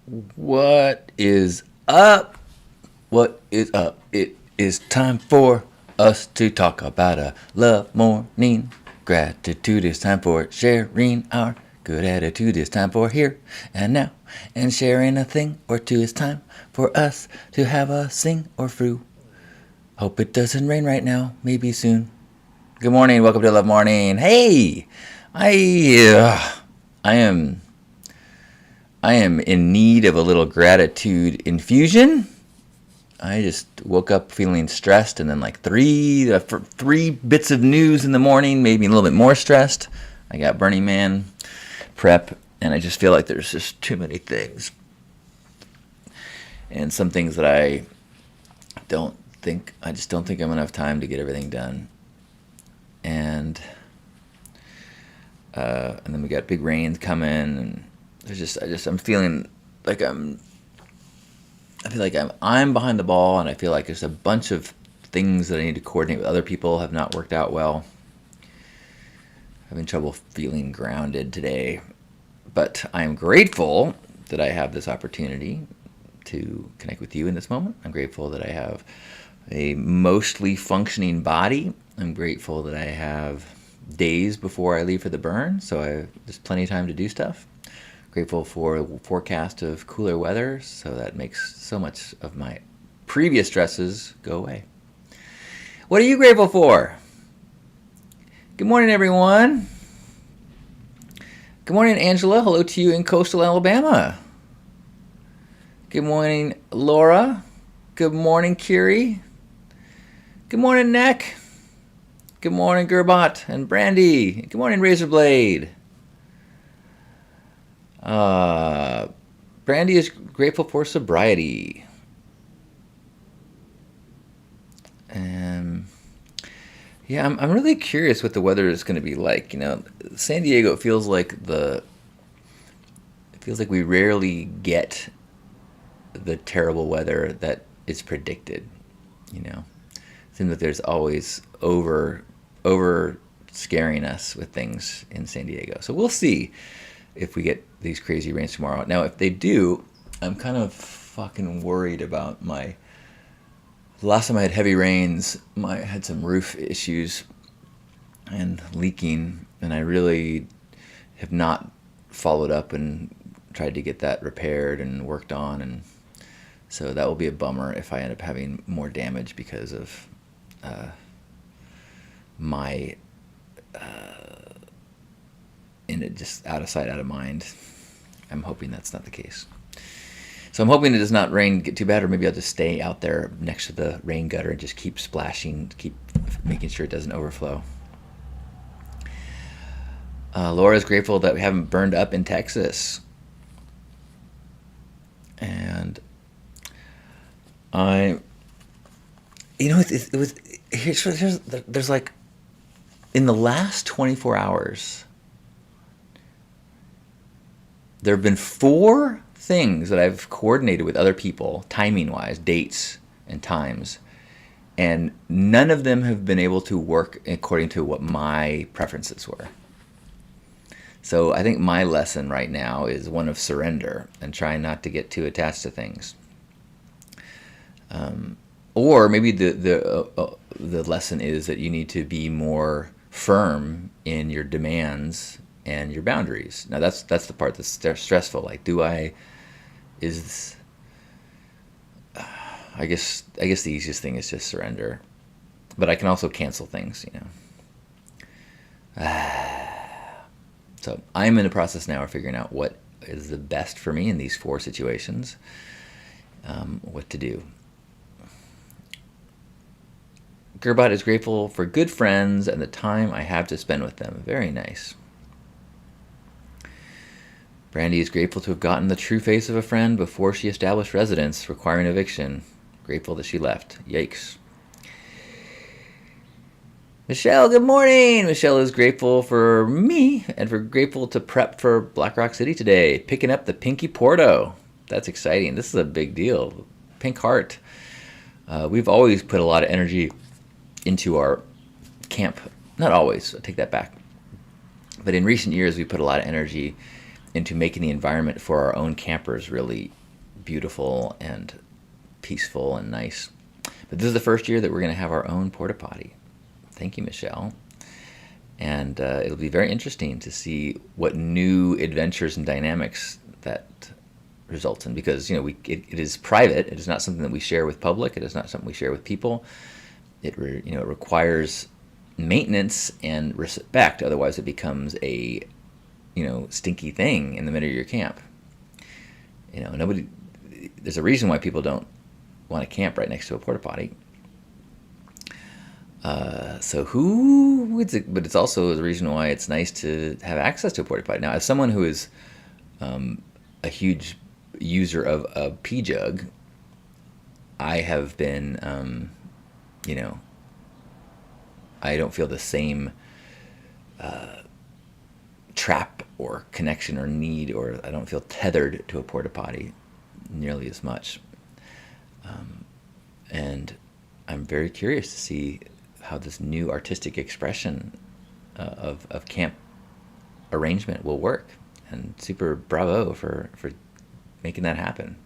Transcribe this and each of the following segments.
What is up? What is up? It is time for us to talk about a love morning. Gratitude is time for sharing our good attitude. It's time for here and now. And sharing a thing or two is time for us to have a sing or through. Hope it doesn't rain right now. Maybe soon. Good morning. Welcome to Love Morning. Hey, I am I am in need of a little gratitude infusion. I just woke up feeling stressed, and then like three bits of news in the morning made me a little bit more stressed. I got Burning Man prep, and I just feel like there's just too many things, and some things that I just don't think I'm enough time to get everything done, and then we got big rains coming, and I'm feeling like I feel like I'm behind the ball, and I feel like there's a bunch of things that I need to coordinate with other people have not worked out well. Having trouble feeling grounded today, but I am grateful that I have this opportunity to connect with you in this moment. I'm grateful that I have a mostly functioning body. I'm grateful that I have days before I leave for the burn, so there's plenty of time to do stuff. Grateful for a forecast of cooler weather, so that makes so much of my previous stresses go away. What are you grateful for? Good morning, everyone. Good morning, Angela. Hello to you in coastal Alabama. Good morning, Laura. Good morning, Kiri. Good morning, Neck. Good morning, Gerbot and Brandy. Good morning, Razorblade. Brandy is grateful for sobriety. And yeah, I'm really curious what the weather is going to be like. You know, San Diego feels like we rarely get the terrible weather that is predicted. You know, it seems that there's always over scaring us with things in San Diego. So we'll see if we get these crazy rains tomorrow. Now, if they do, I'm kind of fucking worried about my... Last time I had heavy rains, I had some roof issues and leaking, and I really have not followed up and tried to get that repaired and worked on, and so that will be a bummer if I end up having more damage because of my... and it just out of sight, out of mind. I'm hoping that's not the case. So I'm hoping it does not rain get too bad, or maybe I'll just stay out there next to the rain gutter and just keep splashing, keep making sure it doesn't overflow. Laura's grateful that we haven't burned up in Texas. And there's like, in the last 24 hours, there have been 4 things that I've coordinated with other people, timing-wise, dates and times, and none of them have been able to work according to what my preferences were. So I think my lesson right now is one of surrender and trying not to get too attached to things. Or maybe the lesson is that you need to be more firm in your demands and your boundaries. Now that's the part that's stressful. Like, I guess the easiest thing is just surrender, but I can also cancel things, you know. So I'm in the process now of figuring out what is the best for me in these 4 situations, what to do. Gerbot is grateful for good friends and the time I have to spend with them. Very nice. Brandy is grateful to have gotten the true face of a friend before she established residence requiring eviction. Grateful that she left. Yikes. Michelle, good morning. Michelle is grateful for me and grateful to prep for Black Rock City today. Picking up the Pinky Porto. That's exciting. This is a big deal. Pink Heart. We've always put a lot of energy into our camp. Not always. I take that back. But in recent years, we put a lot of energy into making the environment for our own campers really beautiful and peaceful and nice. But this is the first year that we're going to have our own porta potty. Thank you, Michelle. And it'll be very interesting to see what new adventures and dynamics that results in, because it is private. It is not something that we share with public. It is not something we share with people. It requires maintenance and respect. Otherwise, it becomes a stinky thing in the middle of your camp. Nobody. There's a reason why people don't want to camp right next to a porta potty. So who would? But it's also the reason why it's nice to have access to a porta potty. Now, as someone who is a huge user of a pee jug, I have been, I don't feel the same trap or connection or need, or I don't feel tethered to a porta potty nearly as much. And I'm very curious to see how this new artistic expression of camp arrangement will work. And super bravo for making that happen.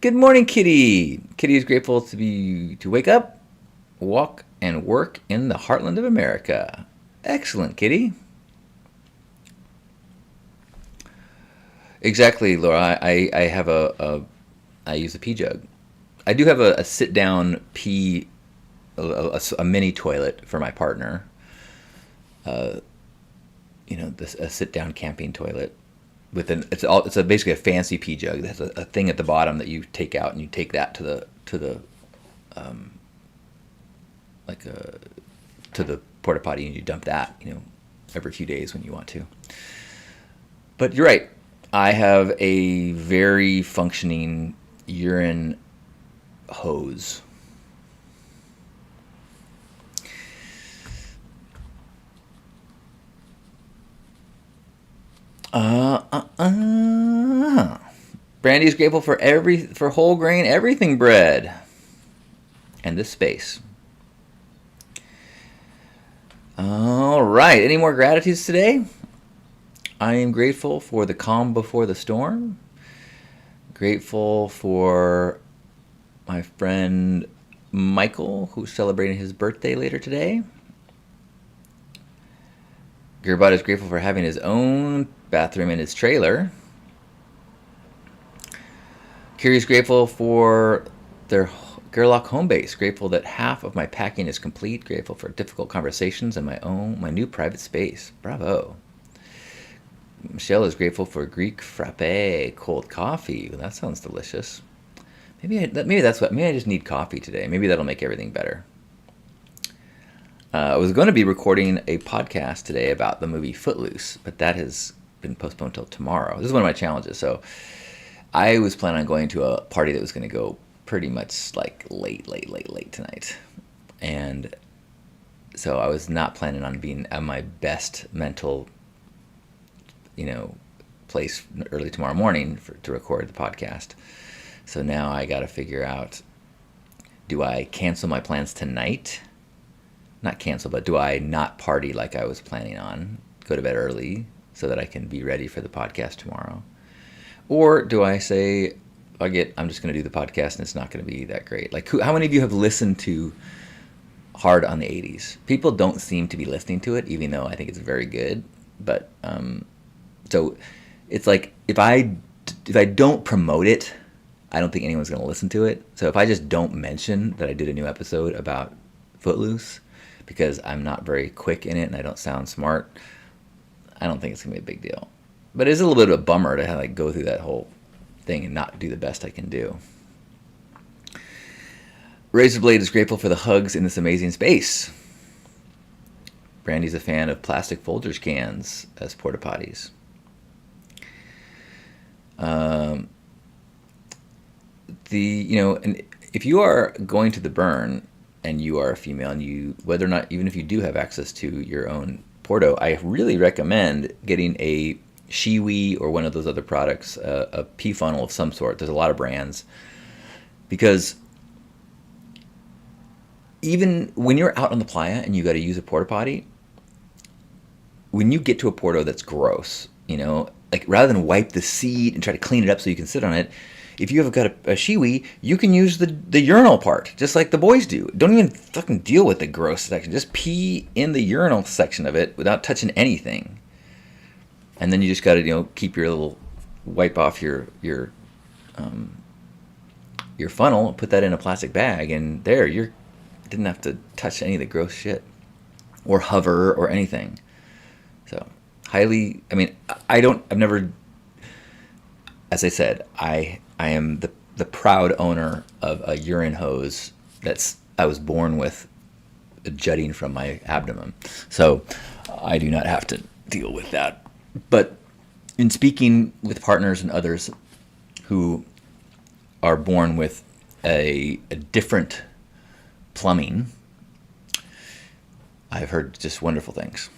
Good morning, Kitty. Kitty is grateful to wake up, walk, and work in the heartland of America. Excellent, Kitty. Exactly, Laura. I have I use a pee jug. I do have a sit down pee, a mini toilet for my partner. A sit down camping toilet with it's basically a fancy pee jug that has a thing at the bottom that you take out, and you take that to the porta potty, and you dump that every few days when you want to. But you're right. I have a very functioning urine hose. Brandy's grateful for whole grain everything bread and this space. All right. Any more gratitudes today? I am grateful for the calm before the storm. Grateful for my friend Michael, who's celebrating his birthday later today. Gerbot is grateful for having his own bathroom in his trailer. Kiri's grateful for their Gerlach home base. Grateful that half of my packing is complete. Grateful for difficult conversations and my new private space. Bravo. Michelle is grateful for Greek frappe cold coffee. That sounds delicious. Maybe I just need coffee today. Maybe that'll make everything better. I was going to be recording a podcast today about the movie Footloose, but that has been postponed till tomorrow. This is one of my challenges. So I was planning on going to a party that was going to go pretty much like late tonight. And so I was not planning on being at my best mental place early tomorrow morning to record the podcast. So now I got to figure out, do I cancel my plans tonight? Not cancel, but do I not party like I was planning on? Go to bed early so that I can be ready for the podcast tomorrow? Or do I say, I'm just going to do the podcast and it's not going to be that great? Like, how many of you have listened to Hard on the 80s? People don't seem to be listening to it, even though I think it's very good. But so it's like if I don't promote it, I don't think anyone's going to listen to it. So if I just don't mention that I did a new episode about Footloose because I'm not very quick in it and I don't sound smart, I don't think it's going to be a big deal. But it's a little bit of a bummer to go through that whole thing and not do the best I can do. Razorblade is grateful for the hugs in this amazing space. Brandy's a fan of plastic Folgers cans as porta potties. And if you are going to the burn and you are a female, and even if you do have access to your own Porto, I really recommend getting a Shiwi or one of those other products, a pee funnel of some sort. There's a lot of brands, because even when you're out on the playa and you got to use a porta potty, when you get to a Porto that's gross, like rather than wipe the seat and try to clean it up so you can sit on it, if you have got a Shewee, you can use the urinal part, just like the boys do. Don't even fucking deal with the gross section. Just pee in the urinal section of it without touching anything. And then you just got to, keep your little wipe off your funnel and put that in a plastic bag, and there you didn't have to touch any of the gross shit or hover or anything. So highly, I've never, as I said, I am the proud owner of a urine hose I was born with, jutting from my abdomen. So I do not have to deal with that. But in speaking with partners and others who are born with a different plumbing, I've heard just wonderful things.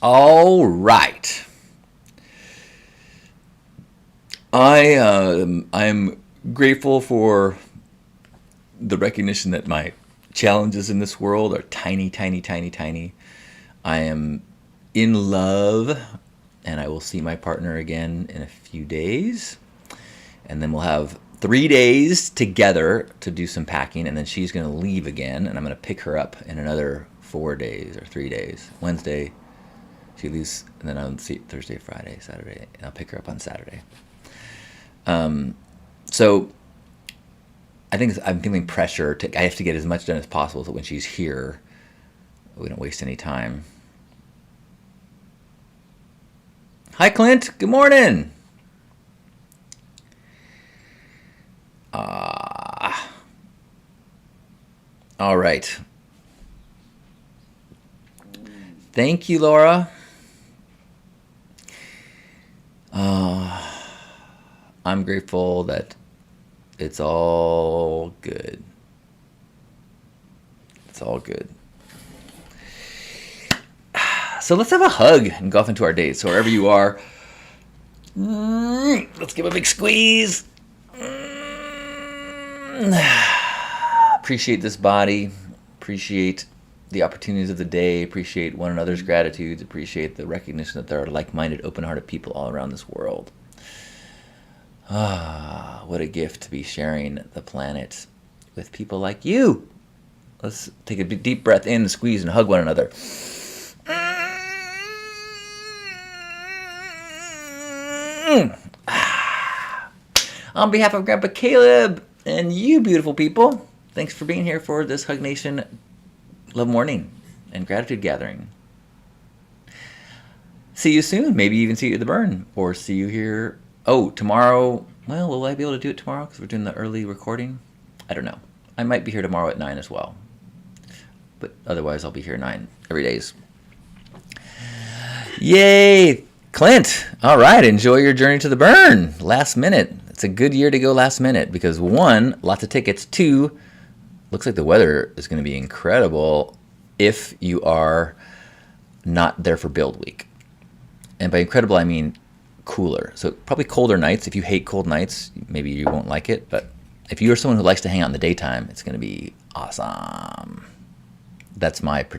All right. I'm grateful for the recognition that my challenges in this world are tiny, tiny, tiny, tiny. I am in love, and I will see my partner again in a few days. And then we'll have 3 days together to do some packing, and then she's going to leave again, and I'm going to pick her up in another 4 days or 3 days. Wednesday, she leaves, and then I'll see Thursday, Friday, Saturday, and I'll pick her up on Saturday. So I think I'm feeling pressure I have to get as much done as possible so when she's here, we don't waste any time. Hi, Clint. Good morning. All right. Thank you, Laura. I'm grateful that it's all good. It's all good. So let's have a hug and go off into our day. So wherever you are, let's give a big squeeze. Appreciate this body. Appreciate the opportunities of the day. Appreciate one another's gratitudes. Appreciate the recognition that there are like-minded, open-hearted people all around this world. What a gift to be sharing the planet with people like you. Let's take a deep breath in, squeeze, and hug one another. On behalf of Grandpa Caleb and you beautiful people, thanks for being here for this Hug Nation Love Morning and Gratitude Gathering. See you soon. Maybe even see you at the burn, or see you here. Oh, tomorrow. Well, will I be able to do it tomorrow because we're doing the early recording? I don't know. I might be here tomorrow at 9 as well. But otherwise, I'll be here 9 every days. Yay! Clint, all right, enjoy your journey to the burn. Last minute. It's a good year to go last minute because 1, lots of tickets. 2, looks like the weather is going to be incredible if you are not there for build week. And by incredible, I mean cooler. So probably colder nights. If you hate cold nights, maybe you won't like it. But if you are someone who likes to hang out in the daytime, it's going to be awesome. That's my prediction.